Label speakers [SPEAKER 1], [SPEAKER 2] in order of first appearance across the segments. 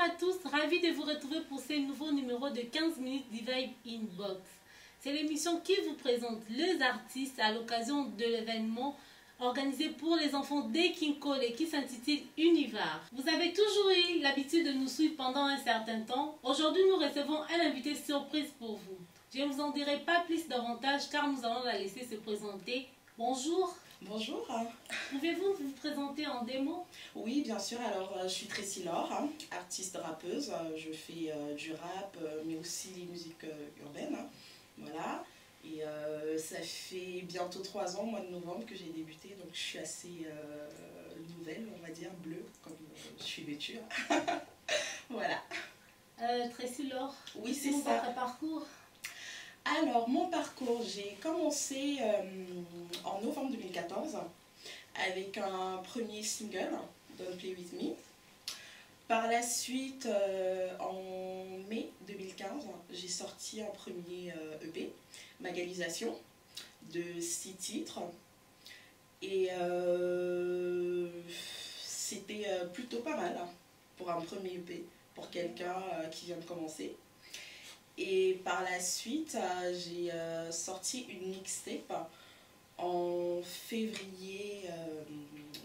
[SPEAKER 1] à tous, ravi de vous retrouver pour ce nouveau numéro de 15 minutes d'E-Vibe Inbox. C'est l'émission qui vous présente les artistes à l'occasion de l'événement organisé pour les enfants des King Cole et qui s'intitule Univar. Vous avez toujours eu l'habitude de nous suivre pendant un certain temps. Aujourd'hui, nous recevons un invité surprise pour vous. Je ne vous en dirai pas plus davantage car nous allons la laisser se présenter. Bonjour.
[SPEAKER 2] Bonjour.
[SPEAKER 1] Pouvez-vous vous présenter en des mots?
[SPEAKER 2] Oui, bien sûr. Alors, je suis Tracy Laure, artiste rappeuse. Je fais du rap, mais aussi les musiques urbaines. Voilà. Et ça fait bientôt 3 ans, au mois de novembre, que j'ai débuté. Donc, je suis assez nouvelle, on va dire, bleue, comme je suis vêtue. Voilà.
[SPEAKER 1] Tracy Laure,
[SPEAKER 2] oui, c'est ça.
[SPEAKER 1] Votre parcours?
[SPEAKER 2] Alors, mon parcours, j'ai commencé en novembre 2014 avec un premier single, Don't Play With Me. Par la suite, en mai 2015, j'ai sorti un premier EP, Magalisation, de 6 titres. Et c'était plutôt pas mal pour un premier EP, pour quelqu'un qui vient de commencer. Et par la suite, j'ai sorti une mixtape en février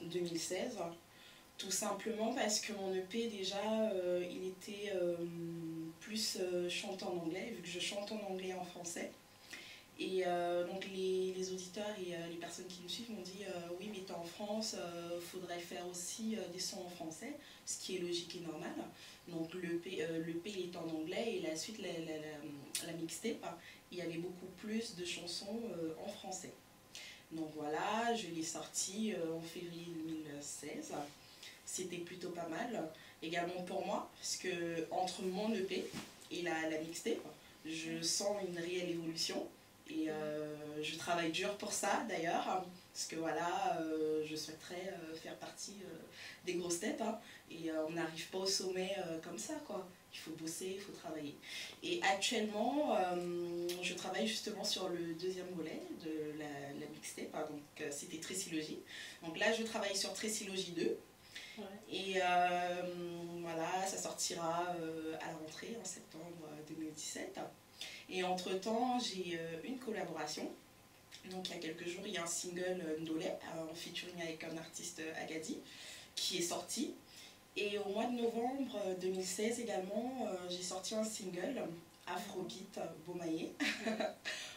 [SPEAKER 2] 2016. Tout simplement parce que mon EP déjà, il était plus chanté en anglais, vu que je chante en anglais et en français. Et donc les auditeurs et les personnes qui me suivent m'ont dit oui, mais t'es en France, faudrait faire aussi des sons en français, ce qui est logique et normal. Donc le P est en anglais et la suite, la mixtape, il y avait beaucoup plus de chansons en français. Donc voilà, je l'ai sorti en février 2016. C'était plutôt pas mal, également pour moi, parce que entre mon EP et la mixtape, je sens une réelle évolution. Et je travaille dur pour ça d'ailleurs, parce que voilà, je souhaiterais faire partie des grosses têtes, et on n'arrive pas au sommet comme ça, quoi. Il faut bosser, il faut travailler. Et actuellement, je travaille justement sur le deuxième volet de la mixtape, donc c'était Tressilogie. Donc là, je travaille sur Tressilogie 2. Ouais. Et voilà, ça sortira à la rentrée en septembre 2017. Et entre-temps, j'ai une collaboration. Donc il y a quelques jours, il y a un single Ndolé en featuring avec un artiste Agadi qui est sorti. Et au mois de novembre 2016 également, j'ai sorti un single Afrobeat Beaumaillé.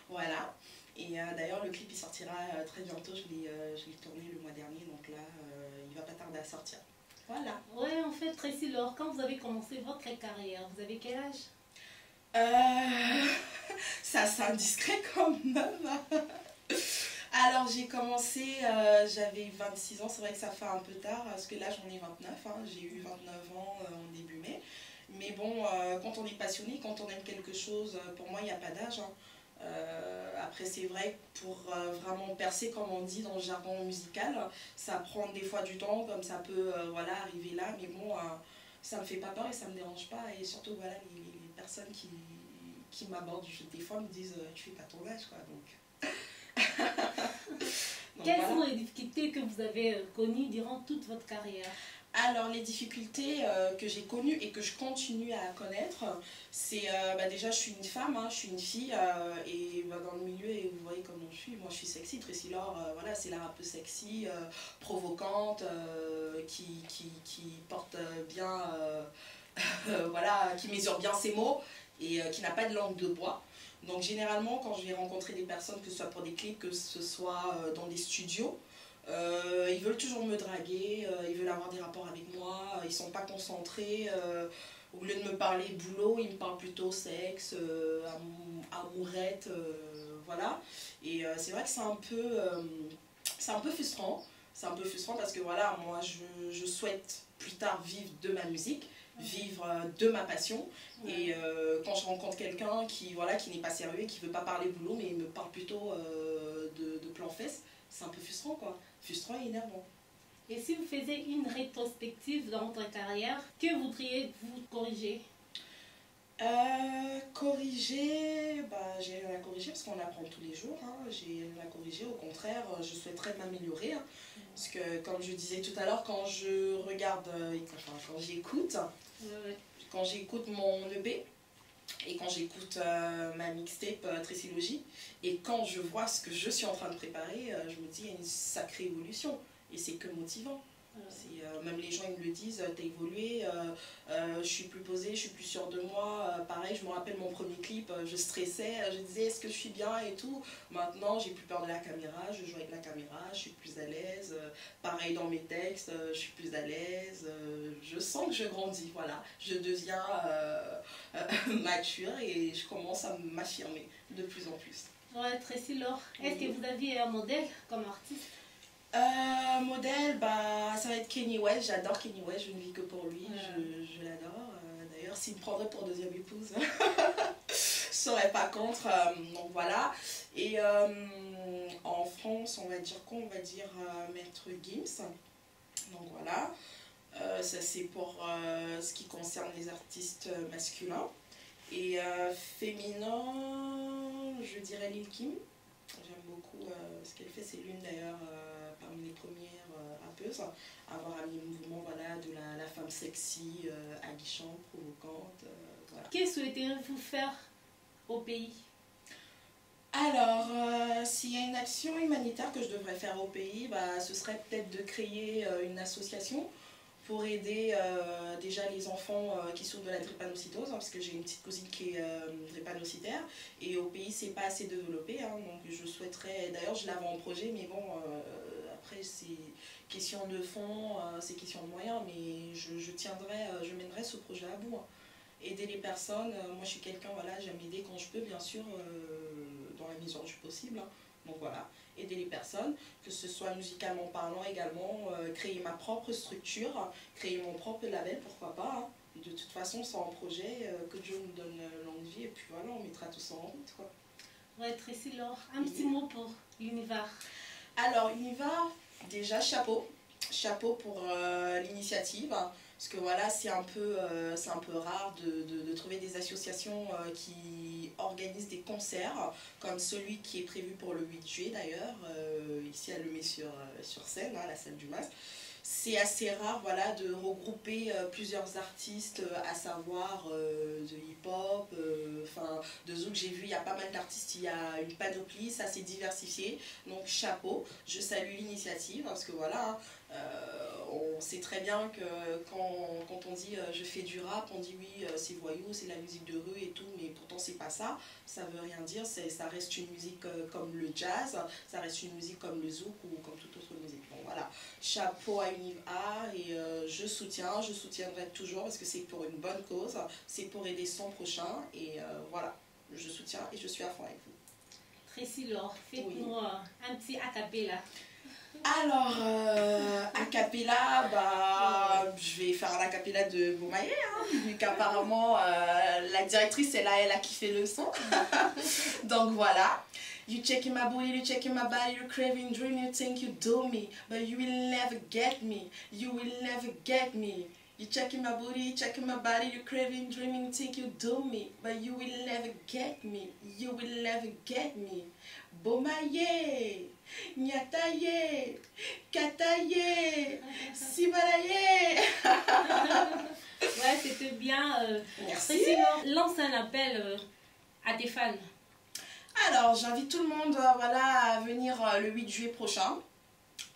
[SPEAKER 2] Voilà. Et d'ailleurs, le clip il sortira très bientôt. Je l'ai tourné le mois dernier, donc là, il va pas tarder à sortir. Voilà.
[SPEAKER 1] Ouais, en fait, Tracy Laure, quand vous avez commencé votre carrière, vous avez quel âge?
[SPEAKER 2] Ça c'est indiscret quand même. Alors j'ai commencé, j'avais 26 ans, c'est vrai que ça fait un peu tard, parce que là j'en ai 29, j'ai eu 29 ans en début mai. Mais bon, quand on est passionné, quand on aime quelque chose, pour moi il n'y a pas d'âge. Après c'est vrai que pour vraiment percer, comme on dit dans le jargon musical, ça prend des fois du temps, comme ça peut voilà, arriver là, mais bon, ça me fait pas peur et ça me dérange pas. Et surtout voilà, les personnes qui m'abordent, des fois me disent tu fais pas ton âge, quoi. Donc
[SPEAKER 1] quelles sont les difficultés que vous avez connues durant toute votre carrière?
[SPEAKER 2] Alors les difficultés que j'ai connues et que je continue à connaître, c'est déjà je suis une femme, je suis une fille, et dans le milieu, et vous voyez comment je suis, moi je suis sexy, Tracy Laure, voilà, c'est la rappeuse sexy, provocante, qui porte bien, voilà, qui mesure bien ses mots et qui n'a pas de langue de bois. Donc généralement quand je vais rencontrer des personnes, que ce soit pour des clips, que ce soit dans des studios, ils veulent toujours me draguer, ils veulent avoir des rapports avec moi, ils sont pas concentrés, au lieu de me parler boulot, ils me parlent plutôt sexe, amourette, voilà. Et c'est vrai que c'est un peu frustrant, parce que voilà, moi je souhaite plus tard vivre de ma musique, vivre de ma passion. Et quand je rencontre quelqu'un qui n'est pas sérieux, qui veut pas parler boulot, mais il me parle plutôt de plan fesses, c'est un peu frustrant, quoi. Frustrant et énervant.
[SPEAKER 1] Et si vous faisiez une rétrospective dans votre carrière, que voudriez-vous corriger?
[SPEAKER 2] Corriger, j'ai rien à corriger parce qu'on apprend tous les jours, j'ai rien à corriger, au contraire, je souhaiterais m'améliorer, parce que comme je disais tout à l'heure, quand je regarde, quand j'écoute, Quand j'écoute mon EP et quand j'écoute ma mixtape Tricylogie, et quand je vois ce que je suis en train de préparer, je me dis il y a une sacrée évolution et c'est que motivant. Même les gens ils me le disent, t'as évolué, je suis plus posée, je suis plus sûre de moi. Pareil, je me rappelle mon premier clip, je stressais, je disais est-ce que je suis bien et tout. Maintenant, j'ai plus peur de la caméra, je joue avec la caméra, je suis plus à l'aise. Pareil dans mes textes, je suis plus à l'aise. Je sens que je grandis, voilà. Je deviens mature et je commence à m'affirmer de plus en plus.
[SPEAKER 1] Ouais, Tracy Laure, est-ce que vous aviez un modèle comme artiste?
[SPEAKER 2] Modèle, bah, ça va être Kanye West. J'adore Kanye West, je ne vis que pour lui, je l'adore. D'ailleurs, s'il me prendrait pour deuxième épouse, je serais pas contre. Donc voilà. Et en France, on va dire quoi? On va dire Maître Gims. Donc voilà. Ça c'est pour ce qui concerne les artistes masculins. Et féminin, je dirais Lil Kim. J'aime beaucoup ce qu'elle fait, c'est l'une d'ailleurs parmi les premières rappeuses à avoir amené le mouvement voilà, de la femme sexy, aguichante, provocante. Voilà.
[SPEAKER 1] Que souhaiterez-vous faire au pays?
[SPEAKER 2] Alors, s'il y a une action humanitaire que je devrais faire au pays, bah, ce serait peut-être de créer une association pour aider déjà les enfants qui souffrent de la drépanocytose, hein, parce que j'ai une petite cousine qui est drépanocytaire, et au pays c'est pas assez développé, hein, donc je souhaiterais, d'ailleurs je l'avais en projet, mais bon, après c'est question de fonds, c'est question de moyens, mais je mènerai ce projet à bout. Hein. Aider les personnes, moi je suis quelqu'un, voilà, j'aime aider quand je peux, bien sûr, dans la mesure du possible, hein. Donc voilà, aider les personnes, que ce soit musicalement parlant également, créer ma propre structure, créer mon propre label, pourquoi pas. Hein. De toute façon, c'est un projet, que Dieu nous donne longue vie, et puis voilà, on mettra tout ça en route, quoi.
[SPEAKER 1] Ouais, Tracy Laure, un petit mot pour l'univers.
[SPEAKER 2] Alors, Univar, déjà chapeau. Chapeau pour l'initiative. Parce que voilà, c'est un peu rare de trouver des associations qui organisent des concerts, comme celui qui est prévu pour le 8 juillet d'ailleurs, ici à Lemay sur scène, hein, la salle du Mas. C'est assez rare voilà, de regrouper plusieurs artistes, à savoir de hip-hop, de zouk. J'ai vu, il y a pas mal d'artistes, il y a une panoplie, ça c'est diversifié. Donc chapeau, je salue l'initiative parce que voilà, on sait très bien que quand on dit je fais du rap, on dit oui c'est voyou, c'est la musique de rue et tout, mais pourtant c'est pas ça, ça veut rien dire, ça reste une musique comme le jazz, ça reste une musique comme le zouk ou comme toute autre musique. Bon voilà, chapeau à Univar et je soutiendrai toujours parce que c'est pour une bonne cause, c'est pour aider son prochain et voilà, je soutiens et je suis à fond avec vous.
[SPEAKER 1] Tracy Laure, faites-nous un petit acapella.
[SPEAKER 2] Alors, acapella, bah, je vais faire l'acapella de Bomaye, hein, vu qu'apparemment la directrice elle a kiffé le son. Donc voilà. You checking my booty, you checking my body, you craving dream, you think you do me, but you will never get me, you will never get me. You checking my booty, you checking my body, you craving dreaming, you think you do me, but you will never get me, you will never get me. Bomaye, Nyataye, Kataye, Sibalaye.
[SPEAKER 1] Ouais, c'était bien.
[SPEAKER 2] Merci.
[SPEAKER 1] Tracy Laure, lance un appel à tes fans.
[SPEAKER 2] Alors, j'invite tout le monde voilà, à venir le 8 juillet prochain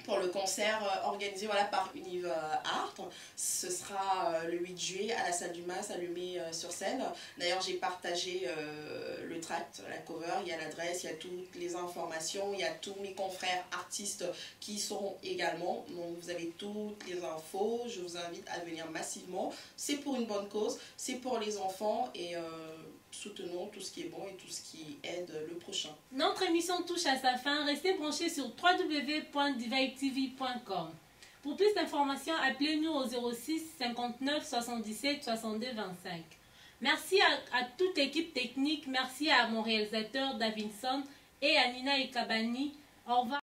[SPEAKER 2] pour le concert organisé voilà, par Univar Art. Ce sera le 8 juillet à la salle du Mas, à Lemay sur scène. D'ailleurs, j'ai partagé le tract, la cover, il y a l'adresse, il y a toutes les informations, il y a tous mes confrères artistes qui y seront également. Donc, vous avez toutes les infos. Je vous invite à venir massivement. C'est pour une bonne cause, c'est pour les enfants et soutenons tout ce qui est bon et tout ce qui aide le prochain.
[SPEAKER 1] Notre émission touche à sa fin. Restez branchés sur www.divibetv.com. Pour plus d'informations, appelez-nous au 06 59 77 62 25. Merci à toute l'équipe technique. Merci à mon réalisateur Davinson et à Nina Ekabani. Au revoir.